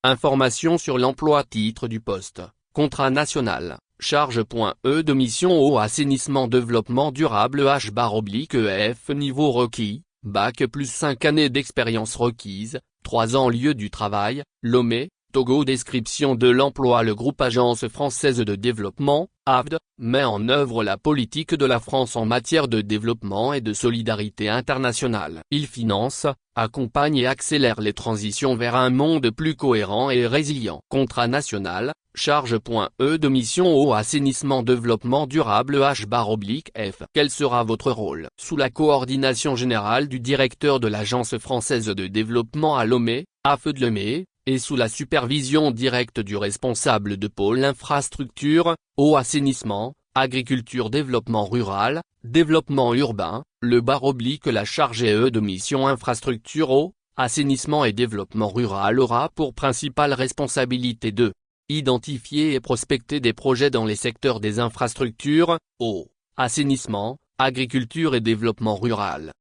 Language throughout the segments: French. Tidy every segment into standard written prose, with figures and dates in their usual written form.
Information sur l'emploi. Titre du poste, contrat national, charge.E de mission eau assainissement développement durable H/EF niveau requis, Bac plus 5 années d'expérience requise, 3 ans lieu du travail, Lomé, Togo. Description de l'emploi. Le groupe Agence française de développement, AFD, met en œuvre la politique de la France en matière de développement et de solidarité internationale. Il finance, accompagne et accélère les transitions vers un monde plus cohérent et résilient. Contrat national, charge.E de mission eau assainissement développement durable H/F. Quel sera votre rôle? Sous la coordination générale du directeur de l'Agence française de développement à Lomé, AFD Lomé, et sous la supervision directe du responsable de pôle infrastructure, eau assainissement, agriculture développement rural, développement urbain, la chargée de mission infrastructure eau, assainissement et développement rural aura pour principale responsabilité de identifier et prospecter des projets dans les secteurs des infrastructures, eau, assainissement, agriculture et développement rural.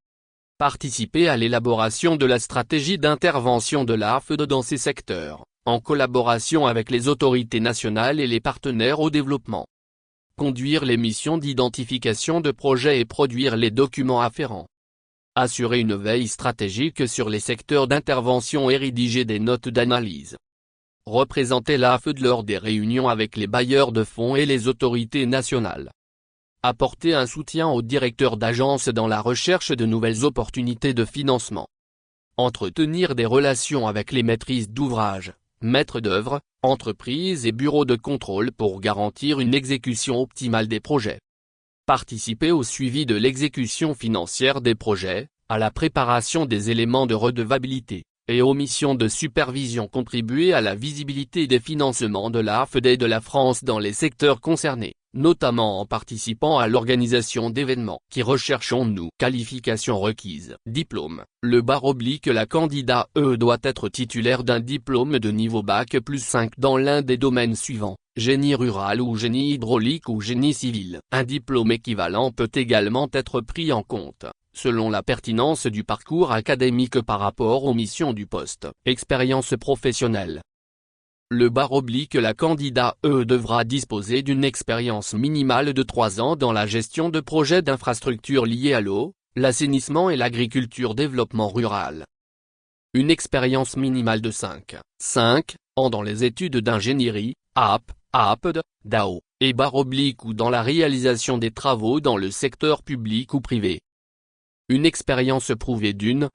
Participer à l'élaboration de la stratégie d'intervention de l'AFD dans ces secteurs, en collaboration avec les autorités nationales et les partenaires au développement. Conduire les missions d'identification de projets et produire les documents afférents. Assurer une veille stratégique sur les secteurs d'intervention et rédiger des notes d'analyse. Représenter l'AFD lors des réunions avec les bailleurs de fonds et les autorités nationales. Apporter un soutien aux directeurs d'agence dans la recherche de nouvelles opportunités de financement. Entretenir des relations avec les maîtrises d'ouvrage, maîtres d'œuvre, entreprises et bureaux de contrôle pour garantir une exécution optimale des projets. Participer au suivi de l'exécution financière des projets, à la préparation des éléments de redevabilité, et aux missions de supervision. Contribuer à la visibilité des financements de l'AFD et de la France dans les secteurs concernés, notamment en participant à l'organisation d'événements. Qui recherchons-nous? Qualification requise. Diplôme. La candidat doit être titulaire d'un diplôme de niveau Bac plus 5 dans l'un des domaines suivants, génie rural ou génie hydraulique ou génie civil. Un diplôme équivalent peut également être pris en compte, selon la pertinence du parcours académique par rapport aux missions du poste. Expérience professionnelle. La candidat devra disposer d'une expérience minimale de 3 ans dans la gestion de projets d'infrastructures liés à l'eau, l'assainissement et l'agriculture développement rural. Une expérience minimale de 5 ans dans les études d'ingénierie, APD, DAO, et ou dans la réalisation des travaux dans le secteur public ou privé. Une expérience prouvée d'une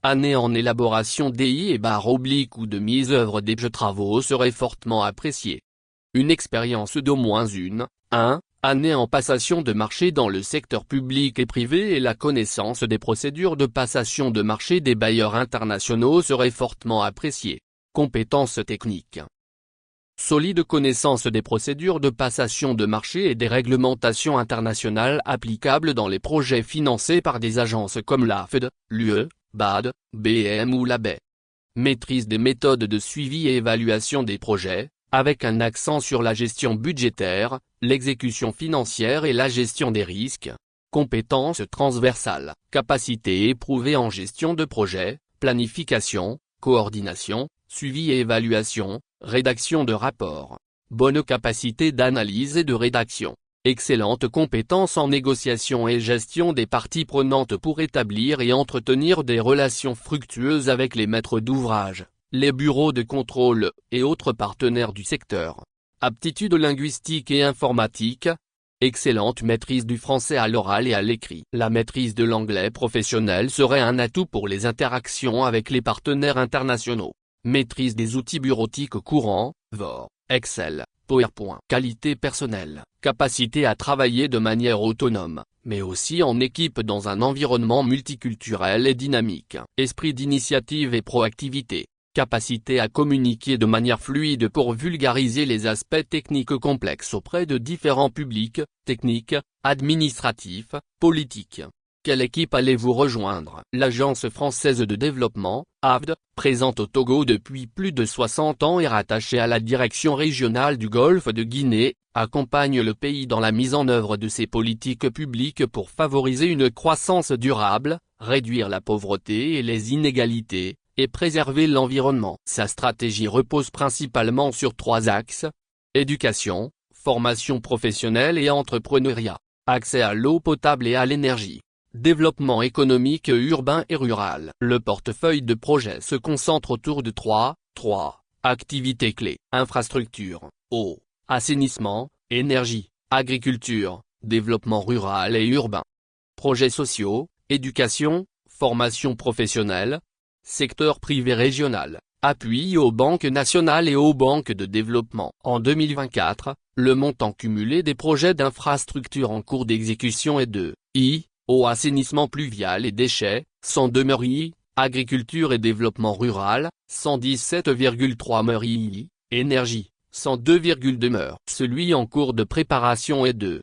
année en élaboration DI et ou de mise-œuvre des travaux serait fortement appréciée. Une expérience d'au moins une année en passation de marché dans le secteur public et privé et la connaissance des procédures de passation de marché des bailleurs internationaux serait fortement appréciée. Compétences techniques. Solide connaissance des procédures de passation de marché et des réglementations internationales applicables dans les projets financés par des agences comme l'AFD, l'UE, BAD, BM ou la BAE. Maîtrise des méthodes de suivi et évaluation des projets, avec un accent sur la gestion budgétaire, l'exécution financière et la gestion des risques. Compétences transversales, capacité éprouvée en gestion de projet, planification, coordination, suivi et évaluation, rédaction de rapports. Bonne capacité d'analyse et de rédaction. Excellente compétence en négociation et gestion des parties prenantes pour établir et entretenir des relations fructueuses avec les maîtres d'ouvrage, les bureaux de contrôle, et autres partenaires du secteur. Aptitude linguistique et informatique. Excellente maîtrise du français à l'oral et à l'écrit. La maîtrise de l'anglais professionnel serait un atout pour les interactions avec les partenaires internationaux. Maîtrise des outils bureautiques courants, Word, Excel, PowerPoint. Qualité personnelle, capacité à travailler de manière autonome, mais aussi en équipe dans un environnement multiculturel et dynamique. Esprit d'initiative et proactivité, capacité à communiquer de manière fluide pour vulgariser les aspects techniques complexes auprès de différents publics, techniques, administratifs, politiques. Quelle équipe allez-vous rejoindre? L'Agence française de développement, AFD, présente au Togo depuis plus de 60 ans et rattachée à la direction régionale du Golfe de Guinée, accompagne le pays dans la mise en œuvre de ses politiques publiques pour favoriser une croissance durable, réduire la pauvreté et les inégalités, et préserver l'environnement. Sa stratégie repose principalement sur 3 axes: éducation, formation professionnelle et entrepreneuriat, accès à l'eau potable et à l'énergie, développement économique urbain et rural. Le portefeuille de projets se concentre autour de 3 activités clés: infrastructure, eau, assainissement, énergie, agriculture, développement rural et urbain. Projets sociaux, éducation, formation professionnelle, secteur privé régional, appui aux banques nationales et aux banques de développement. En 2024, le montant cumulé des projets d'infrastructure en cours d'exécution est de eau assainissement pluvial et déchets, 102 milliards, agriculture et développement rural, 117,3 milliards, énergie, 102,2 milliards. Celui en cours de préparation est de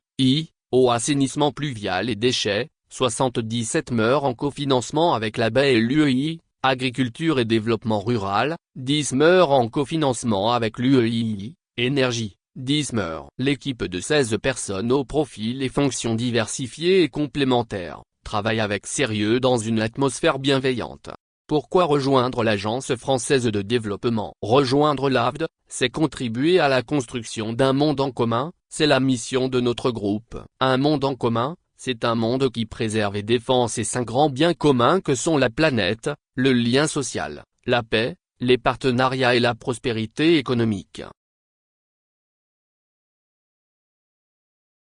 eau assainissement pluvial et déchets, 77 milliards en cofinancement avec la BEI et l'UEI, agriculture et développement rural, 10 milliards en cofinancement avec l'UEI, énergie, 10 milliards. L'équipe de 16 personnes au profil et fonctions diversifiées et complémentaires, travaille avec sérieux dans une atmosphère bienveillante. Pourquoi rejoindre l'Agence française de développement? Rejoindre l'AFD, c'est contribuer à la construction d'un monde en commun, c'est la mission de notre groupe. Un monde en commun, c'est un monde qui préserve et défend ces 5 grands biens communs que sont la planète, le lien social, la paix, les partenariats et la prospérité économique.